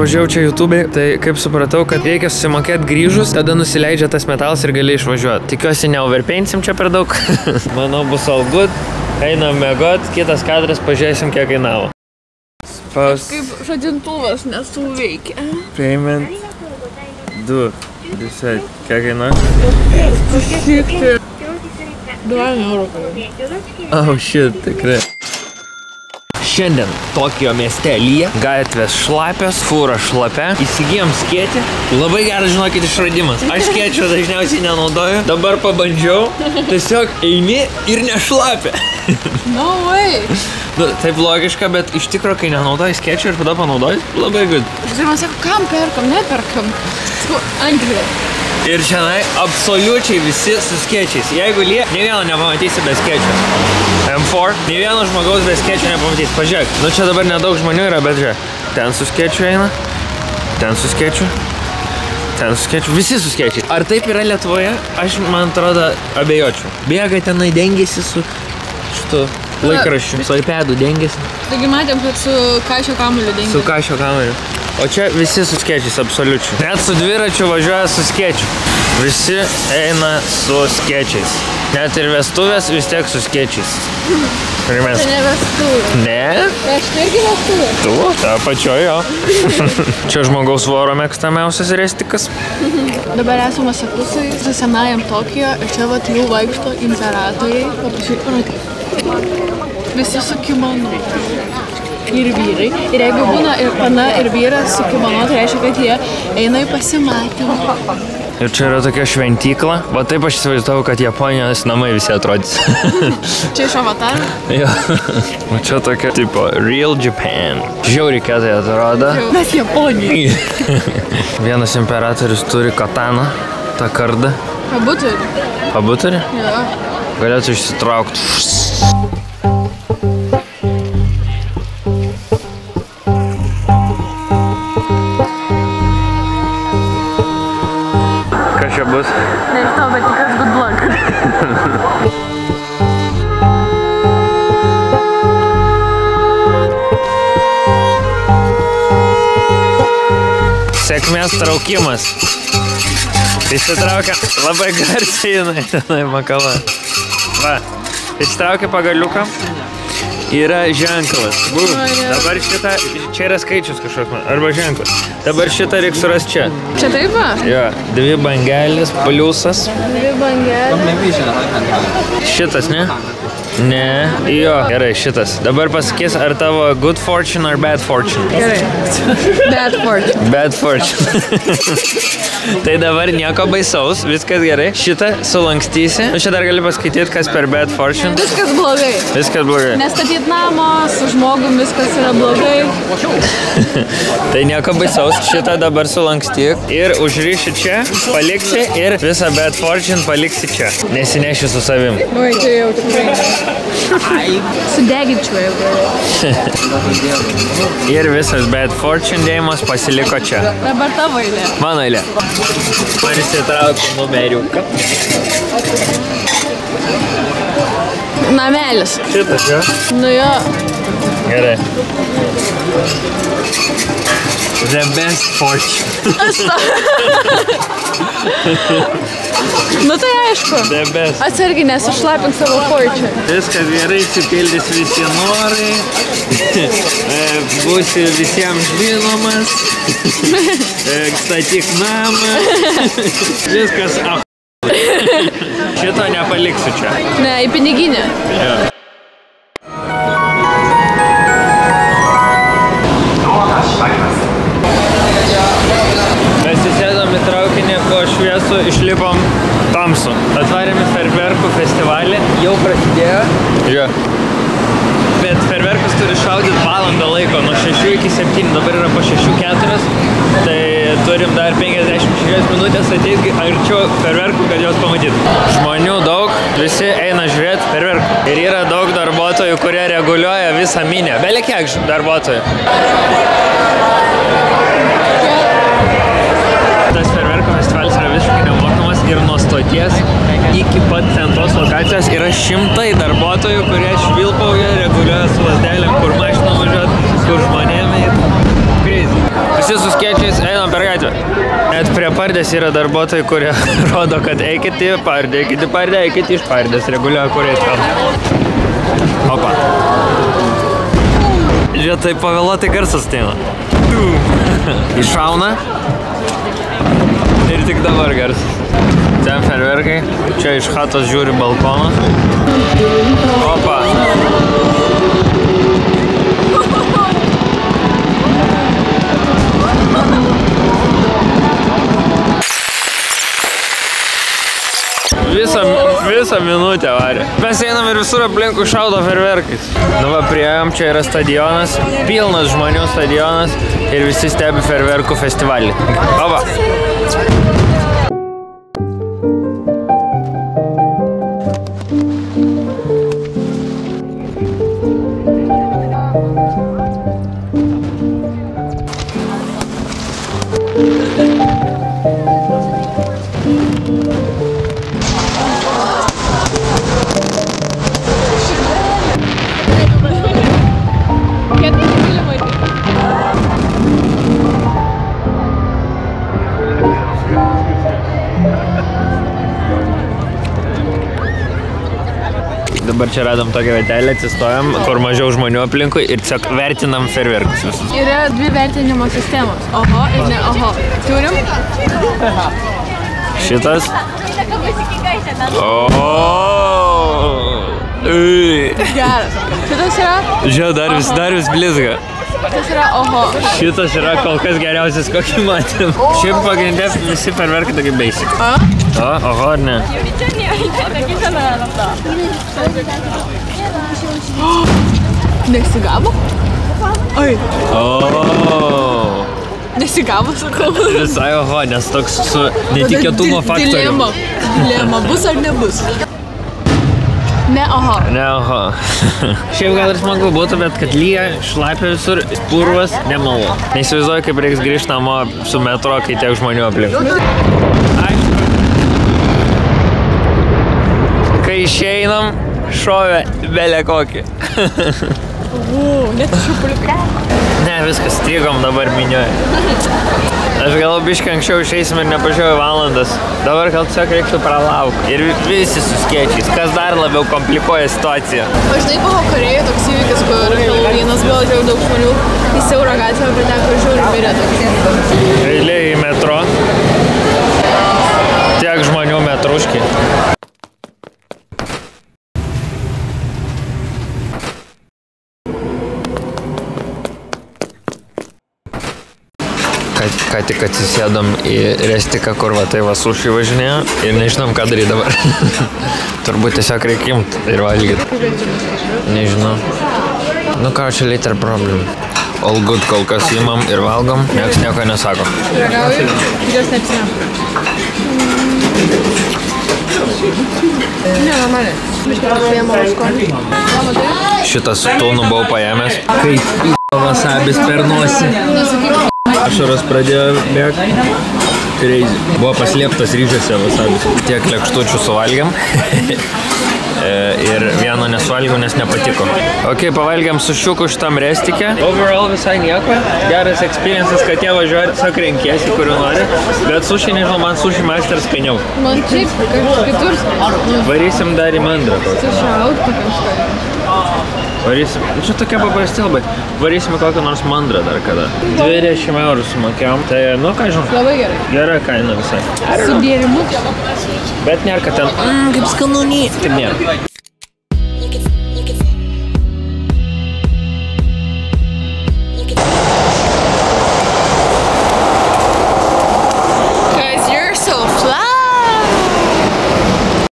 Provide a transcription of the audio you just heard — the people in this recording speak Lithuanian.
pažiūrėjau čia YouTube'e, tai kaip supratau, kad reikia susimokėti grįžus, tada nusileidžia tas metalas ir gali išvažiuoti. Tikiuosi, neoverpainsim čia per daug. Manau, bus all good. Einam miegot, kitas kadras, pažiūrėsim, kiek kainavo. Kaip žadintuvas nesuveikia. Payment 2. Visai, kiek kainuoja? 2 eurų. Oh shit, tikrai. Šiandien Tokijo miestelyje gatvės šlapios, fūra šlapia, įsigijom skėtį. Labai geras, žinokit, išradimas. Aš skėčio dažniausiai nenaudoju, dabar pabandžiau, tiesiog eini ir nešlapia. No way. Nu, taip logiška, bet iš tikro, kai nenaudoji skėčio ir tada panaudoji, labai good. Ir man sako, kam perkam, neperkam. Sakau, Anglija. Ir šiandien absoliučiai visi su skėčiais. Jeigu ne vieno nepamatysi be skėčio. M4, ne vieno žmogaus be skėčio nepamatysi. Pažiūrėk, nu čia dabar nedaug žmonių yra, bet žiūrėk. Ten su skėčiu eina, ten su skėčiu, ten su skėčiu, visi su skėčiais. Ar taip yra Lietuvoje? Aš, man atrodo, abejočiau. Bėga tenai, dengiasi su šitu laikraščiu, su iPadu dengiasi. Taigi matėm, kad su Kašio kamuliu dengiasi. Su Kašio kamuliu. O čia visi su skėčiais, absoliučiai. Net su dviračiu važiuoja su skėčiu. Visi eina su skėčiais. Net ir vestuvės vis tiek su skėčiais. Tai ne vestuvė. Ne? Aš irgi vestuvė. Tu, ta pačioje jo. Čia žmogaus voro mėgstamiausias restikas. Dabar esame Asakusai, su senajam Tokijo. Ir čia vat jau vaikšto imperatoriai. Visi su kimono. Ir vyrai. Ir jeigu būna ir pana, ir vyras su kimono, tai reiškia, kad jie eina į pasimatymą. Ir čia yra tokia šventykla. Va taip aš įsivaizduoju, kad Japonijos namai visi atrodys. Čia iš Avatarų? Jo. O čia tokia, tipo, Real Japan. Žiauriai kietai atrodo. Mes Japonijai. Vienas imperatorius turi kataną, tą kardą. Abu turi. Abu turi? Jo. Galėtų išsitraukti. Bus. Nežinau, bet tikas good luck. Sėkmės traukimas. Išsitraukia labai garsiai, jinai tenai makala. Va, išsitraukia pagaliuką. Yra ženklas. Bum. Dabar šitą, čia yra skaičius kažkoks, arba ženklas. Dabar šitą reikia surasti čia. Čia taip va? Jo, 2 bangelės, pliusas. 2 bangelės. Šitas, ne? Ne, jo. Gerai, šitas. Dabar pasakys, ar tavo good fortune ar bad fortune. Gerai. Bad fortune. Bad fortune. Tai dabar nieko baisaus, viskas gerai. Šitą sulankstysi. Nu, čia dar gali paskaityti, kas per bad fortune. Viskas blogai. Viskas blogai. Nestatyt namo, su žmogum viskas yra blogai. Tai nieko baisaus. Šitą dabar sulankstyk. Ir užriši čia, paliksi ir visą bad fortune paliksi čia. Nesineši su savim. Oi, čia jau tikrai. Sudeginčiau jau. Ir visas bad fortune dėjimas pasiliko čia. Dabar tavo eilė. Mano eilė. Man įsitraukiu numeriuką. Namelis. Šitas, jo? Nu jo. Gerai. The best fortune. Nu tai aišku. The best. Atsargiai nesušlapink savo fortune. Viskas gerai, išsipildys visi norai. Būsi visiems žinomas. Statyk namą. Viskas Šito nepaliksiu čia. Ne, į piniginę. Jo. Mes įsėdom į traukinį, po šviesų išlipom tamsu. Atvarėm į ferverkų festivalį, jau prasidėjo. Jo. Bet ferverkus turi šaudyti valandą laiko, nuo 6 iki 7, dabar yra po 6:04, tai turim dar 56 minutės ateiti arčiau ferverkų, kad jos pamatytų. Žmonių daug, visi eina žiūrėti ferverkų. Ir yra daug darbuotojų, kurie reguliuoja visą minę. Bele kiek darbuotojų. Tas ferverkų festivalis yra visiškai nemokamas ir nuo stoties iki pat centros lokacijos yra 100 darbuotojų, kurie švilpauja, reguliuoja su lazdelėm, kur mašiną važiuot, kur žmonėm eit. Crazy. Visi su pardės yra darbuotojai, kurie rodo, kad eikit į pardę, eikit iš pardės, reguliuoja, kur eiti kam. Opa. Žiūrėt, tai pavėluotai garsas ateina. Iššauna. Ir tik dabar garsas. Ten ferverkai. Čia iš chatos žiūri balkoną. Opa. Visą minutę varė. Mes einam ir visur aplinkui šaudo ferverkais. Nu va, priėjom, čia yra stadionas, pilnas žmonių stadionas ir visi stebi ferverkų festivalį. Opa. Dabar čia radom tokią vietelę, atsistojom, kur mažiau žmonių aplinkui ir tiesiog vertinam ferverkus visus. Yra dvi vertinimo sistemos. Oho ir ne oho. Turim? Šitas. Geras. Šitas yra? Žiūrėjau, dar vis blizga. Šitas yra oho. Šitas yra kol kas geriausias, kokį matėm. Šiaip pagrindė visi ferverkai tokie basic. Oho ar ne? Nesigavo? Oi. Nesigavo, sakau. Visai oho, nes toks su netikėtumo faktoriu. Dilema, bus ar nebus? Ne oho. Ne oho. Šiaip gal ir smagu būtų, bet kad lyja, šlapia visur, purvas, nemalonu. Neįsivaizduoju, kaip reiks grįžti namo su metro, kai tiek žmonių aplink. Kai išeinam, šovė belė kokį. Net šiupuliukai. Ne, viskas, strigom dabar minioje. Aš gal biškai anksčiau išeisim ir nepažiūrėjau valandas. Dabar gal tiesiog reiktų pralaukti. Ir visi su skėčiais, kas dar labiau komplikuoja situaciją. Aš žinai, buvo Korėjai toks įvykis, kur vienas gal žiūrėjau daug žmonių į siaurą gatvę, bet teko žiūrėjau ir mirė toks. Eilė į metro. Tiek žmonių metruški. Ką tik atsisėdom į restiką, kur va tai va suši važinėjo ir nežinom, ką daryti dabar. Turbūt tiesiog reikia imt ir valgyti. Nežinau. Nu ką, čia later problem. All good kol kas imam ir valgom, nieks nieko nesako. Ragauju, jos neapsina. Ne, normaliai. Šitas tūnų buvau paėmęs. Kaip į vasabis per nosį. Ašaros pradėjo bėgti. Crazy. Buvo paslėptas ryžiuose vasabis. Tiek lėkštučių suvalgiam. Ir vieno nesuvalgiau, nes nepatiko. Ok, pavalgiam su šiuku šitam restike. Overall visai nieko. Geras experiences, kad jie važiuoja, tiesiog renkiesi, kuriuo nori. Bet sushi, nežinau, man sushi master skaniau. Man šiaip kitur. Varysim dar į mandrą. Sushi aut Varysim, čia tokia paprasti labai. Varysim kokį nors mandrą dar kada. 20 eurų sumokėjom. Tai, nu ką žinau. Labai gerai. Gera kaina visai. Su gėrimu. Bet nėra, kad ten, kaip skanūny. Taip nėra.